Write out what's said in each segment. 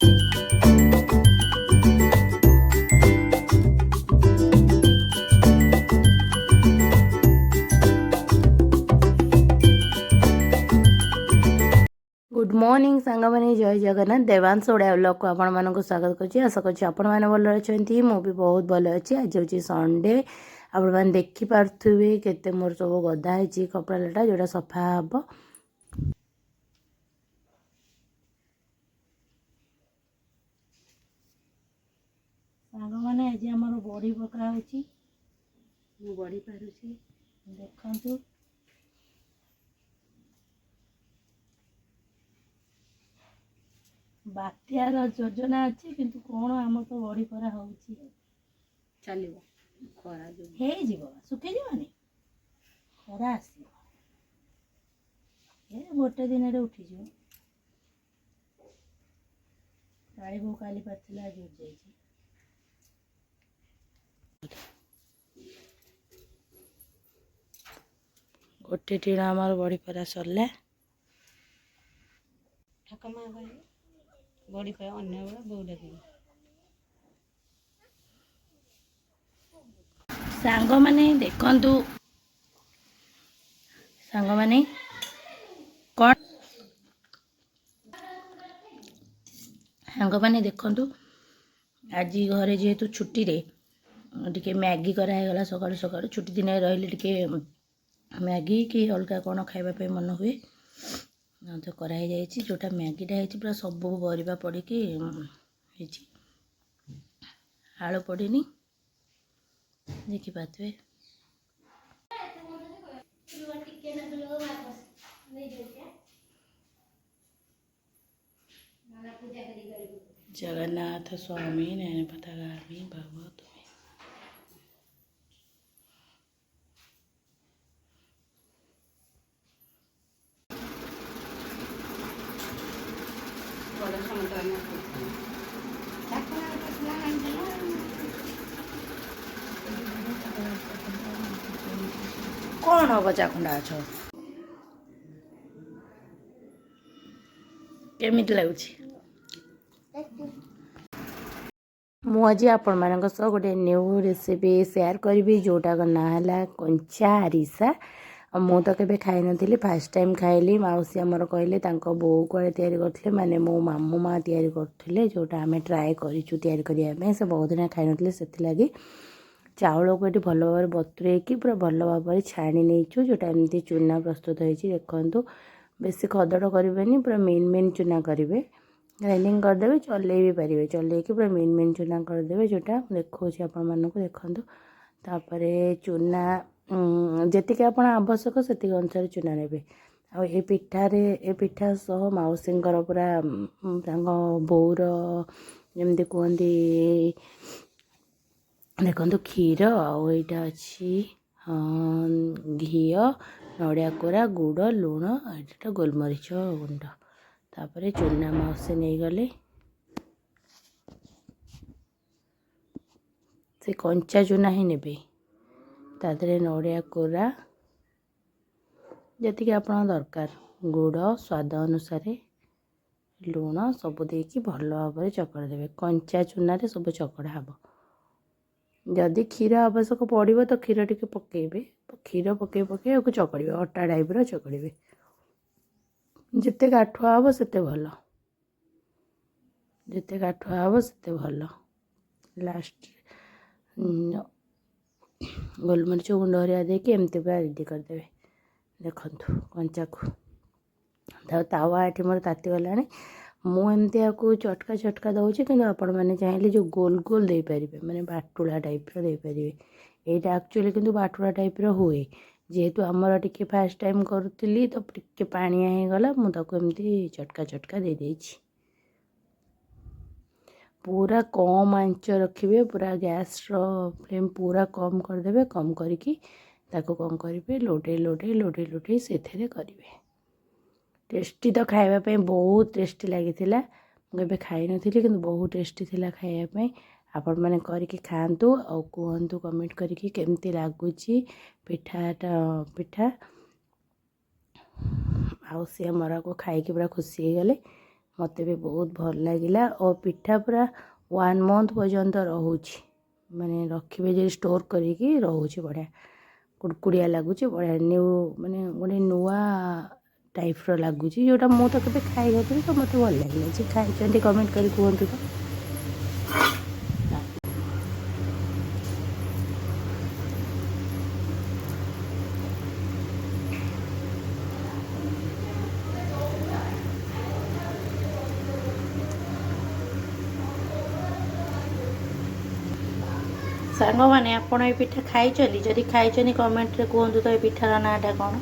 Good morning सांगमाने जय Jagannath Devansh Odia blog को आपण मानक स्वागत करछि। आशा करछि आपण माने भल अछंती। मु भी बहुत भल अछि। आज होछि संडे। आपण माने देखि पारथुबे केते मोर सब गदा हैछि कपड़ा लटा जोडा सफा हबो। सांगमाने आज हमर बॉडी पका होछि। मु बॉडी पारुछि देखंतु। बात्यार योजना अच्छी किंतु कौन आम तो बड़ी परा होउछि चलिबो खरा जो हे जीवो सुखे जीवानी खरा आसीबो ए गोटे दिन रे उठी जो गाड़ी बो काली पाथिला जो जाईछि गोटे टीना हमर बड़ी परा सरले ठकमा गई बड़ी पे अन्य बेला बोउ डाकिबो। सांग माने देखंतु सांग माने कोन सांग माने देखंतु आज घरे जेहेतु छुट्टी रे टिके मैगी करा है गला सकाळ सकाळ छुट्टी दिन रहले टिके मैगी कि अलगा कोन खाइबा पे मन हुए तो कराई जाइए जोटा मैगीटा है पूरा सब परिबा पड़ी कि आलू पड़नी देखी पाते जगन्नाथ स्वामी नयन पतागामी भगवत कौन हम चाखुंडा अछ केमिति लागुछि मु आज आपण मानक सह गोटे न्यू रेसिपी शेयर करी जोटा ना है कंचा आरिसा। मु तो केबे खाई नथिली फर्स्ट टाइम खाइली। माउसी हमर कहले तांको बो कोळे तयारी करथले माने मो मामू मा तयारी करथले जोटा हमें ट्राई करिछु तयारी करिया में से बहुत दिन खाई नथिले सेति लागि चाउल को ये भल भाव बतुरे कि पूरा भल भाव छाणी नहीं जोटा एमती चूना प्रस्तुत होती देखु बेसी खदड़ करेंगे पूरा मेन मेन चूना करेंगे ग्राइंडिंग करदे चल भी पारे चल पूरा मेन मेन चूना करदे जोटा देखा आपण मानक देखु तापर चूना जी आप आवश्यक से अनुसार चूना ने आ पिठा सह मौसींकर पूरा बोर जमी कहती देखो क्षीर आईटा अच्छी घी नड़िया कोरा गुड़ लुण एटा गोलमरीच गुंड तापर चूना मौसी नहीं गले से कंचा चूना ही ने तादरे नड़िया कोरा जी आप दरकार गुड़ स्वाद अनुसार लुण सब देकी भल भाव चकड़ देवे कंचा चूना सब चकड़ा हम जदि क्षीर आवश्यक पड़ो तो क्षीर टी पकेबे क्षीर पके पके चकड़े अटा टाइप चकड़े जिते गाठुआ हम से भल जिते गाठुआ हम से भल लास्ट गोलमरीच गुंड हरिया देके एमती पूरा रेडी करदे देखु कंचा को तावा ये मोर ताती गला मुझे आपको चटका चटका दूसरी कि आपण मैंने चाहिए जो गोल गोल दे पारे मैंने बाटुला टाइप दे पारे यहाँ एक्चुअली किंतु बाटुला टाइप हुए जेहेतु आमर टिके फास्ट टाइम करुली तो टिके पानिया हो गला मुझे चटका चटका दे देछि पूरा कम आंच रखिए पूरा गैस फ्लेम पूरा कम करदे कम करके कौन करेंगे लोटे लोटे लोटे लोटे से करेंगे टेस्टी तो खाइबा बहुत टेस्टी लगी मुझे खाई नी कि बहुत टेस्टी थिला खाइबा आपण मैंने करके खातु और कहतु कमेंट करके केमती लगुच पिठाटा पिठा आउ सी मरा को खाई पूरा खुशी गले मत भी बहुत भल लगिला और पिठा पूरा 1 मंथ पर्यंत रोचे माने रखिए जो स्टोर करिकी रोचे बढ़िया कुड़कुड़िया लगुच बढ़िया न्यू माने गोटे नुआ टाइप लगुच जोटा मुझे तो कभी खाई नी तो मत भल लगे जी खाई कमेंट कर कहतु तो सांग मैंने आपड़ ये पिठा खाई जदि खाई कमेंट रे कहतु तो ये पिठार नाटा कौन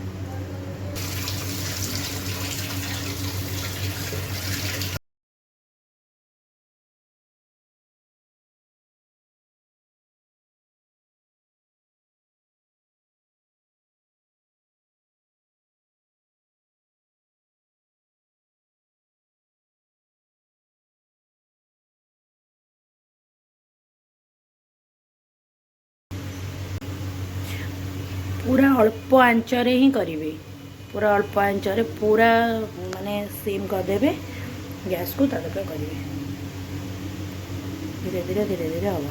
पूरा अल्प आंचरे ही करेंगे पूरा अल्प आंचरे पूरा माने सिम करदे गैस को तक करेंगे धीरे धीरे धीरे धीरे हम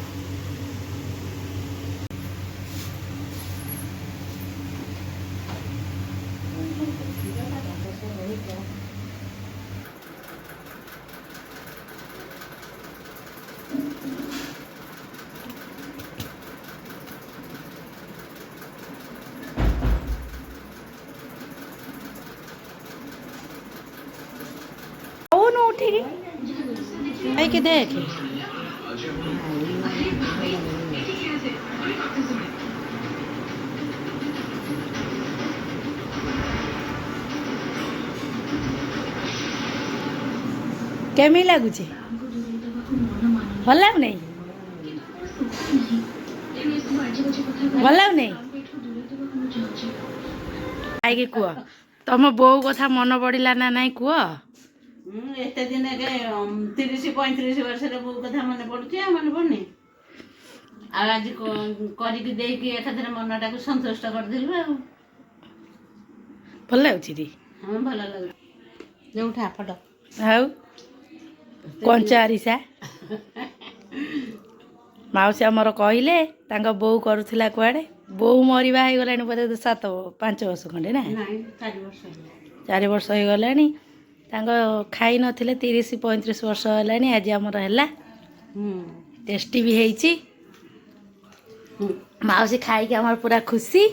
उठे कि देख केमी लगुच भल लगु नहीं भल लगु नहीं आई कह तुम बो कथा मन पड़ा ना नाई कह एत दिन 30-35 वर्ष बो कथा मन पड़ुची मन पड़नी आज करके मनटा को संतुष्ट करदेलु भल लगुच हाँ भल लगे जो उठा फट आउ कंचा आरिसा माउसी आमर कहले बो करुला कुआड़े बो मरवा हो गला बोधे 7-5 वर्ष खंडे ना 4 वर्ष हो गला खाई नथिले 30-35 वर्ष है आज आमर है टेस्टी भी है माउसी खाई आमर पूरा खुशी